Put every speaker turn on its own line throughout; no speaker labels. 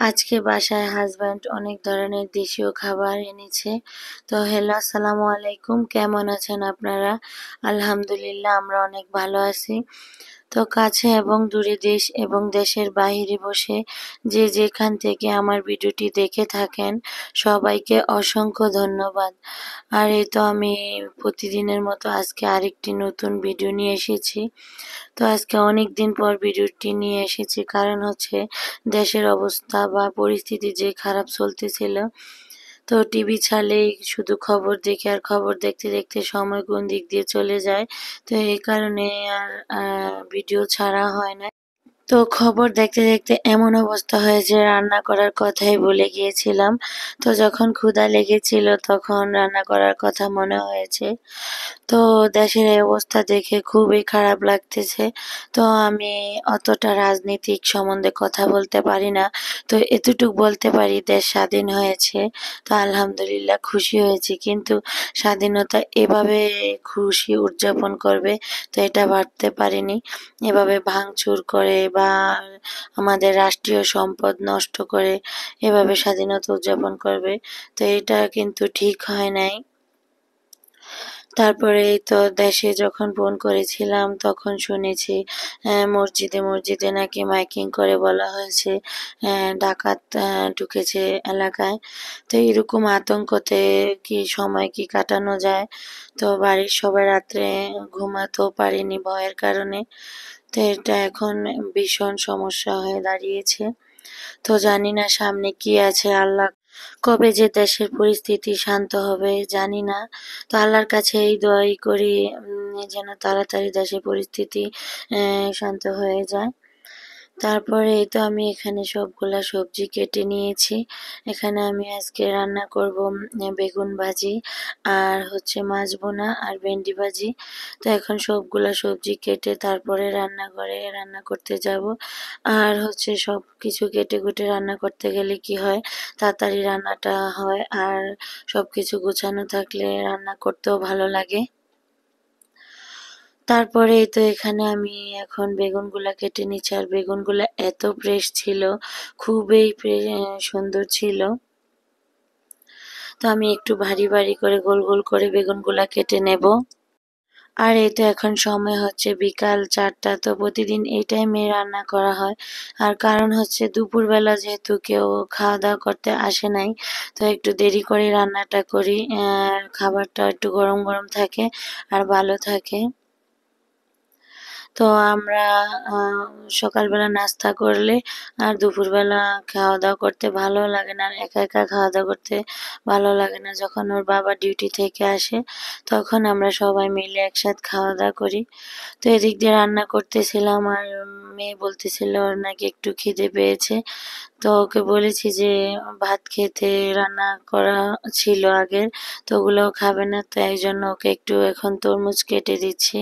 আজকে বাসায় হাজব্যান্ড অনেক ধরনের দেশীয় খাবার এনেছে। তো হ্যালো, আসসালামু আলাইকুম, কেমন আছেন আপনারা? আলহামদুলিল্লাহ, আমরা অনেক ভালো আছি। তো কাছে এবং দূরে, দেশ এবং দেশের বাইরে বসে যে যেখান থেকে আমার ভিডিওটি দেখে থাকেন, সবাইকে অসংখ্য ধন্যবাদ। আর এই তো আমি প্রতিদিনের মতো আজকে আরেকটি নতুন ভিডিও নিয়ে এসেছি। তো আজকে অনেক দিন পর ভিডিওটি নিয়ে এসেছি, কারণ হচ্ছে দেশের অবস্থা বা পরিস্থিতি যে খারাপ চলতেছিল। তো টিভি ছাড়লেই শুধু খবর দেখি, আর খবর দেখতে দেখতে সময় কোন দিক দিয়ে চলে যায়। তো এই কারণে আর ভিডিও ছাড়া হয় না। তো খবর দেখতে দেখতে এমন অবস্থা হয়েছে, রান্না করার কথাই ভুলে গিয়েছিলাম। তো যখন ক্ষুধা লেগেছিল তখন রান্না করার কথা মনে হয়েছে। তো দেশের এই অবস্থা দেখে খুবই খারাপ লাগতেছে। তো আমি অতটা রাজনীতিক সম্বন্ধে কথা বলতে পারি না। তো এতটুক বলতে পারি, দেশ স্বাধীন হয়েছে। তো আলহামদুলিল্লাহ খুশি হয়েছি। কিন্তু স্বাধীনতা এভাবে খুশি উদযাপন করবে, তো এটা ভাবতে পারিনি। এভাবে ভাঙচুর করে বা আমাদের রাষ্ট্রীয় সম্পদ নষ্ট করে এভাবে স্বাধীনতা উদযাপন করবে, তো এটা কিন্তু ঠিক হয় নাই। তারপরে এই তো দেশে যখন ফোন করেছিলাম তখন শুনেছি মসজিদে মসজিদে নাকি মাইকিং করে বলা হয়েছে ডাকাত ঢুকেছে এলাকায়। তো এরকম আতঙ্কতে কি সময় কি কাটানো যায়। তো বাড়ির সবাই রাত্রে ঘুমাতেও পারিনি ভয়ের কারণে। তো এটা এখন ভীষণ সমস্যা হয়ে দাঁড়িয়েছে। তো জানি না সামনে কি আছে, আল্লাহ কবে যে দেশের পরিস্থিতি শান্ত হবে জানি না। তো আল্লাহর কাছে এই দোয়াই করি, যেন তাড়াতাড়ি দেশের পরিস্থিতি শান্ত হয়ে যায়। তারপরে এই তো আমি এখানে সবগুলা সবজি কেটে নিয়েছি। এখানে আমি আজকে রান্না করব বেগুন ভাজি, আর হচ্ছে মাছ বোনা আর ভেন্ডি ভাজি। তো এখন সবগুলা সবজি কেটে তারপরে রান্নাঘরে রান্না করতে যাব। আর হচ্ছে সবকিছু কেটে কুটে রান্না করতে গেলে কি হয়, তাড়াতাড়ি রান্নাটা হয়, আর সবকিছু গোছানো থাকলে রান্না করতেও ভালো লাগে। তারপরে এই তো এখানে আমি এখন বেগুনগুলা কেটে নিচ্ছি, আর বেগুনগুলা এত ফ্রেশ ছিল, খুবই সুন্দর ছিল। তো আমি একটু ভারী ভারী করে গোল গোল করে বেগুনগুলা কেটে নেব। আর এই তো এখন সময় হচ্ছে বিকাল 4টা। তো প্রতিদিন এই টাইমে রান্না করা হয়। আর কারণ হচ্ছে দুপুরবেলা যেহেতু কেউ খাওয়া দাওয়া করতে আসে নাই, তো একটু দেরি করে রান্নাটা করি, আর খাবারটা একটু গরম গরম থাকে আর ভালো থাকে। তো আমরা আহ, সকালবেলা নাস্তা করলে আর দুপুরবেলা খাওয়া দাওয়া করতে ভালো লাগে না, আর একা একা খাওয়া দাওয়া করতে ভালো লাগে না। যখন ওর বাবা ডিউটি থেকে আসে তখন আমরা সবাই মিলে একসাথে খাওয়া দাওয়া করি। তো এদিক দিয়ে রান্না করতেছিলাম, আর মেয়ে বলতেছিল ওর নাকি একটু খিদে পেয়েছে। তো ওকে বলেছি যে ভাত খেতে রান্না করা ছিল আগের, তো ওগুলোও খাবে না, তো এই জন্য ওকে একটু এখন তরমুজ কেটে দিচ্ছি।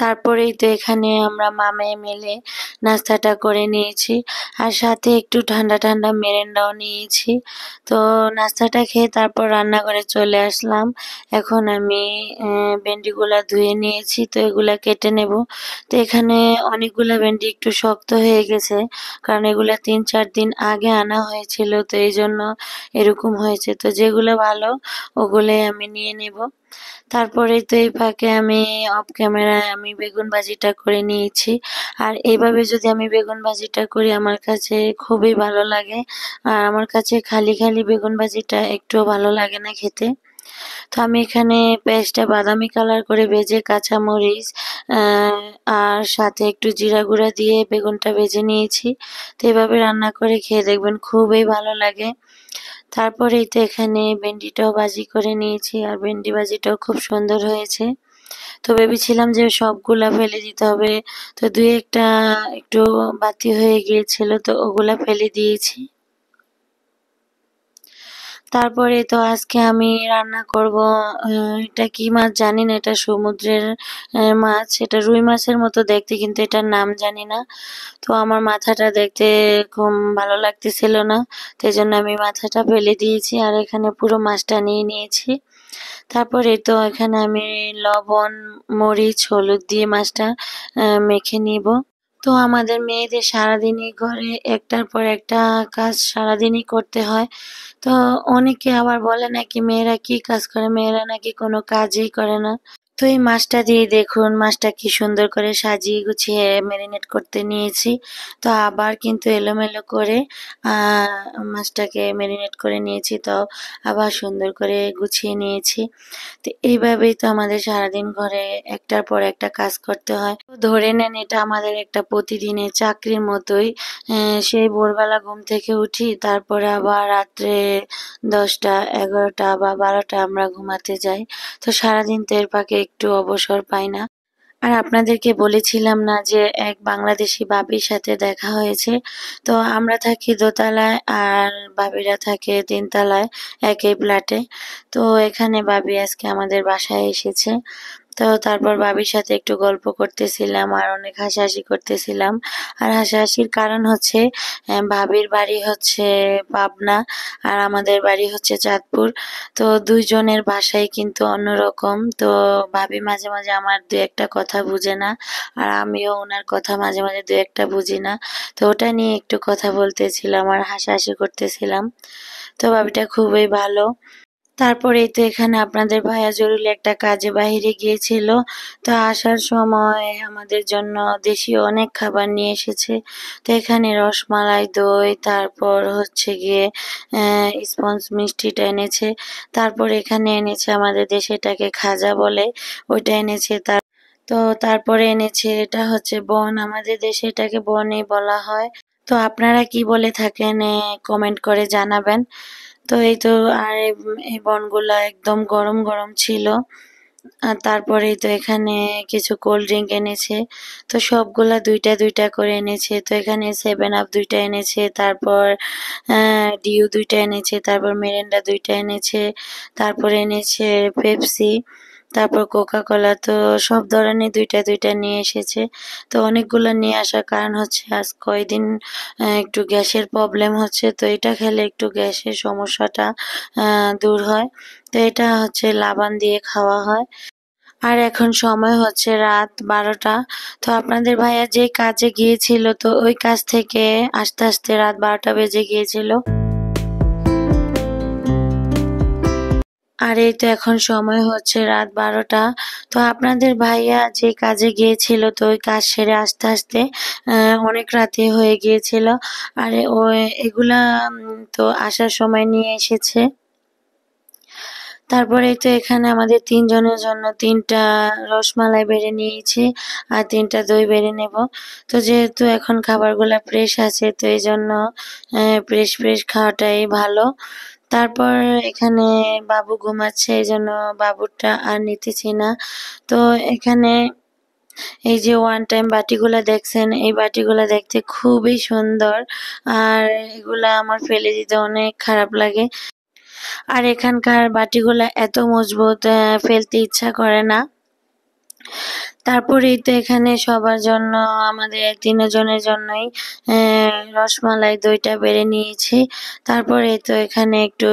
তারপরেই তো এখানে আমরা মামায় মিলে নাস্তাটা করে নিয়েছি, আর সাথে একটু ঠান্ডা ঠান্ডা মেরেন্ডাও নিয়েছি। তো নাস্তাটা খেয়ে তারপর রান্নাঘরে চলে আসলাম। এখন আমি ভেন্ডিগুলা ধুয়ে নিয়েছি, তো এগুলা কেটে নেব। তো এখানে অনেকগুলা ভেন্ডি একটু শক্ত হয়ে গেছে, কারণ এগুলা 3-4 দিন আগে আনা হয়েছিল, তো এই জন্য এরকম হয়েছে। তো যেগুলো ভালো ওগুলোই আমি নিয়ে নেব। তারপরে তো এই ফাঁকে আমি অফ ক্যামেরায় আমি বেগুন ভাজিটা করে নিয়েছি। আর এইভাবে যদি আমি বেগুন ভাজিটা করি আমার কাছে খুবই ভালো লাগে। আর আমার কাছে খালি খালি বেগুন ভাজিটা একটুও ভালো লাগে না খেতে। তো আমি এখানে পেঁয়াজটা বাদামি কালার করে ভেজে কাঁচামরিচ আহ আর সাথে একটু জিরা গুঁড়া দিয়ে বেগুনটা ভেজে নিয়েছি। তো এভাবে রান্না করে খেয়ে দেখবেন খুবই ভালো লাগে। তারপরেই তো এখানে ভেন্ডিটাও ভাজি করে নিয়েছি, আর ভেন্ডি ভাজিটাও খুব সুন্দর হয়েছে। তো ভেবেছিলাম যে সবগুলা ফেলে দিতে হবে, তো দুই একটা একটু বাতি হয়ে গিয়েছিল, তো ওগুলা ফেলে দিয়েছি। তারপরে তো আজকে আমি রান্না করব, এটা কি মাছ জানি না, এটা সমুদ্রের মাছ, এটা রুই মাছের মতো দেখতে কিন্তু এটার নাম জানি না। তো আমার মাথাটা দেখতে খুব ভালো লাগতেছিল না, তো এই জন্য আমি মাথাটা ফেলে দিয়েছি আর এখানে পুরো মাছটা নিয়ে নিয়েছি। তারপরে তো এখানে আমি লবণ, মরিচ, হলুদ দিয়ে মাছটা মেখে নিব। তো আমাদের মেয়েদের সারাদিনই ঘরে একটার পর একটা কাজ সারাদিনই করতে হয়। তো অনেকে আবার বলে নাকি মেয়েরা কি কাজ করে, মেয়েরা নাকি কোনো কাজই করে না। তো এই মাছটা দিয়ে দেখুন, মাছটা কি সুন্দর করে সাজিয়ে গুছিয়ে ম্যারিনেট করতে নিয়েছি। তো আবার কিন্তু এলোমেলো করে মাছটাকে ম্যারিনেট করে নিয়েছি, তো আবার সুন্দর করে গুছিয়ে নিয়েছি। তো এইভাবেই তো আমাদের সারাদিন ঘরে একটার পর একটা কাজ করতে হয়। তো ধরে নেন এটা আমাদের একটা প্রতিদিনের চাকরির মতোই। সেই ভোরবেলা ঘুম থেকে উঠি, তারপরে আবার রাত্রে 10টা, 11টা বা 12টা আমরা ঘুমাতে যাই। তো সারাদিন তো এর ফাঁকে একটু অবসর পাই না। আর আপনাদেরকে বলেছিলাম না যে এক বাংলাদেশি বাবির সাথে দেখা হয়েছে। তো আমরা থাকি দোতলায় আর বাবিরা থাকে তিনতলায়, একই ফ্ল্যাটে। তো এখানে বাবি আজকে আমাদের বাসায় এসেছে। তো তারপর বাবির সাথে একটু গল্প করতেছিলাম আর অনেক হাসাহাসি করতেছিলাম। আর হাসাহাসির কারণ হচ্ছে ভাবির বাড়ি হচ্ছে পাবনা আর আমাদের বাড়ি হচ্ছে চাঁদপুর। তো দুইজনের ভাষাই কিন্তু অন্যরকম। তো ভাবি মাঝে মাঝে আমার দু একটা কথা বুঝে না, আর আমিও ওনার কথা মাঝে মাঝে দু একটা বুঝি না। তো ওটা নিয়ে একটু কথা বলতেছিলাম আর হাসাহাসি করতেছিলাম। তো ভাবিটা খুবই ভালো। তারপরেই তো এখানে আপনাদের ভাইয়া জরুরি একটা কাজে বাহিরে গিয়েছিল। তো আসার সময় আমাদের জন্য দেশীয় অনেক খাবার নিয়ে এসেছে। তো এখানে রসমালাই, দই, তারপর হচ্ছে গিয়ে স্পঞ্জ মিষ্টিটা এনেছে। তারপর এখানে এনেছে আমাদের দেশে এটাকে খাজা বলে, ওইটা এনেছে। তো তারপরে এনেছে এটা হচ্ছে বন, আমাদের দেশে এটাকে বনই বলা হয়। তো আপনারা কি বলে থাকেন কমেন্ট করে জানাবেন। তো এই তো, আর এই বনগুলা একদম গরম গরম ছিল। আর তারপরেই তো এখানে কিছু কোল্ড ড্রিঙ্ক এনেছে। তো সবগুলা দুইটা দুইটা করে এনেছে। তো এখানে 7 আপ দুইটা এনেছে, তারপর ডিউ দুইটা এনেছে, তারপর মেরিন্ডা দুইটা এনেছে, তারপর এনেছে পেপসি, তারপর কোকা কোলা। তো সব ধরনের দুইটা দুইটা নিয়ে এসেছে। তো অনেকগুলো নিয়ে আসার কারণ হচ্ছে আজ কয়দিন একটু গ্যাসের প্রবলেম হচ্ছে, তো এটা খেলে একটু গ্যাসের সমস্যাটা দূর হয়। তো এটা হচ্ছে লাবান দিয়ে খাওয়া হয়। আর এখন সময় হচ্ছে রাত 12টা। তো আপনাদের ভাইয়া যে কাজে গিয়েছিল, তো ওই কাজ থেকে আস্তে আস্তে রাত 12টা বেজে গিয়েছিল। আর এই তো এখন সময় হচ্ছে রাত 12টা। তো আপনাদের ভাইয়া যে কাজে গিয়েছিল, তো ওই কাজ সেরে আসতে আসতে অনেক রাতে হয়ে গিয়েছিল। আর ও এগুলা তো আসার সময় নিয়ে এসেছে। তারপরে তো এখানে আমাদের তিনজনের জন্য তিনটা রসমালাই বেড়ে নিয়েছি আর তিনটা দই বেড়ে নেব। তো যেহেতু এখন খাবারগুলা ফ্রেশ আছে, তো এই জন্য ফ্রেশ ফ্রেশ খাওয়াটাই ভালো। তারপর এখানে বাবু ঘুমাচ্ছে, এই জন্য বাবুরটা আর নিতেছি না। তো এখানে এই যে ওয়ান টাইম বাটিগুলা দেখছেন, এই বাটিগুলা দেখতে খুবই সুন্দর। আর এগুলা আমার ফেলে দিতে অনেক খারাপ লাগে। আর এখানকার বাটিগুলা এত মজবুত, ফেলতে ইচ্ছা করে না। তারপরেই তো এখানে সবার জন্য, আমাদের তিনজনের জন্যই রসমালাই দইটা বেড়ে নিয়েছি। তারপরে তো এখানে একটু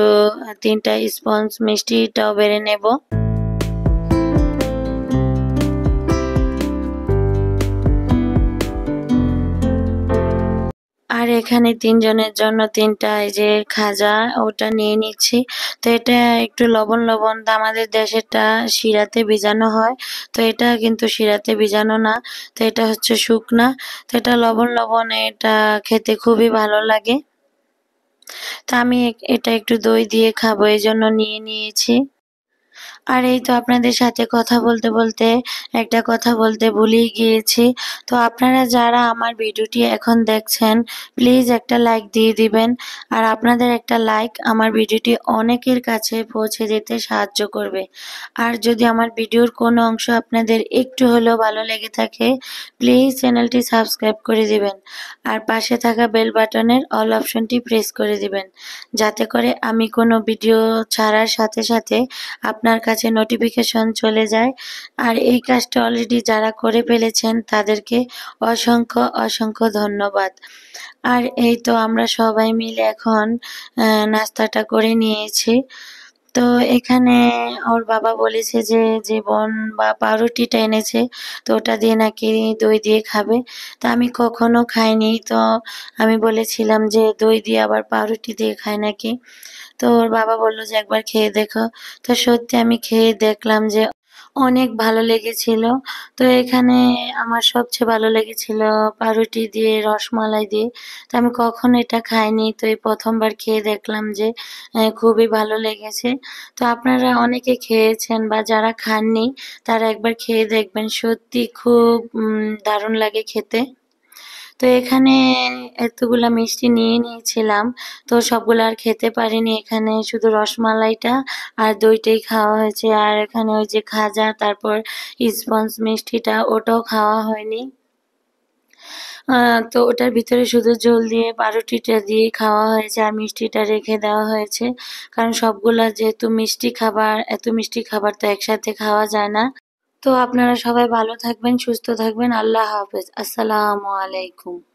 তিনটা স্পঞ্জ মিষ্টিটাও বেড়ে নেব। আর এখানে তিনজনের জন্য তিনটা এই যে খাজা, ওটা নিয়ে নিচ্ছি। তো এটা একটু লবণ লবণ, তো আমাদের দেশেরটা শিরাতে ভিজানো হয়, তো এটা কিন্তু শিরাতে ভিজানো না। তো এটা হচ্ছে শুকনা। তো এটা লবণ লবণ, এটা খেতে খুবই ভালো লাগে। তো আমি এটা একটু দই দিয়ে খাবো, এই জন্য নিয়ে নিয়েছি। আর এই তো আপনাদের সাথে কথা বলতে বলতে একটা কথা বলতে ভুলেই গিয়েছি। তো আপনারা যারা আমার ভিডিওটি এখন দেখছেন, প্লিজ একটা লাইক দিয়ে দিবেন। আর আপনাদের একটা লাইক আমার ভিডিওটি অনেকের কাছে পৌঁছে যেতে সাহায্য করবে। আর যদি আমার ভিডিওর কোনো অংশ আপনাদের একটু হলেও ভালো লেগে থাকে, প্লিজ চ্যানেলটি সাবস্ক্রাইব করে দিবেন। আর পাশে থাকা বেল বাটনের অল অপশনটি প্রেস করে দিবেন, যাতে করে আমি কোনো ভিডিও ছাড়ার সাথে সাথে আপনার কাছে নোটিফিকেশন চলে যায়। আর এই কাজটা অলরেডি যারা করে ফেলেছেন তাদেরকে অসংখ্য অসংখ্য ধন্যবাদ। আর এই তো আমরা সবাই মিলে এখন নাস্তাটা করে নিয়েছি। তো এখানে ওর বাবা বলেছে যে যে বোন বা পাউরুটিটা এনেছে, তো ওটা দিয়ে নাকি দই দিয়ে খাবে। তো আমি কখনো খাইনি, তো আমি বলেছিলাম যে দই দিয়ে আবার পাউরুটি দিয়ে খায় নাকি। তো ওর বাবা বলল যে একবার খেয়ে দেখো। তো সত্যি আমি খেয়ে দেখলাম যে অনেক ভালো লেগেছিল। তো এখানে আমার সবচেয়ে ভালো লেগেছিল পাউরুটি দিয়ে, রসমালাই দিয়ে। তো আমি কখনো এটা খাইনি, তো এই প্রথমবার খেয়ে দেখলাম যে খুবই ভালো লেগেছে। তো আপনারা অনেকে খেয়েছেন বা যারা খাননি তারা একবার খেয়ে দেখবেন, সত্যি খুব দারুণ লাগে খেতে। তো এখানে এতগুলা মিষ্টি নিয়ে নিয়েছিলাম, তো সবগুলো আর খেতে পারিনি। এখানে শুধু রসমালাইটা আর দইটাই খাওয়া হয়েছে। আর এখানে ওই যে খাজা, তারপর স্পঞ্জ মিষ্টিটা, ওটাও খাওয়া হয়নি। তো ওটার ভিতরে শুধু ঝোল দিয়ে পাউরুটিটা দিয়ে খাওয়া হয়েছে আর মিষ্টিটা রেখে দেওয়া হয়েছে। কারণ সবগুলা যেহেতু মিষ্টি খাবার, এত মিষ্টি খাবার তো একসাথে খাওয়া যায় না। তো আপনারা সবাই ভালো থাকবেন, সুস্থ থাকবেন। আল্লাহ হাফেজ। আসসালামু আলাইকুম।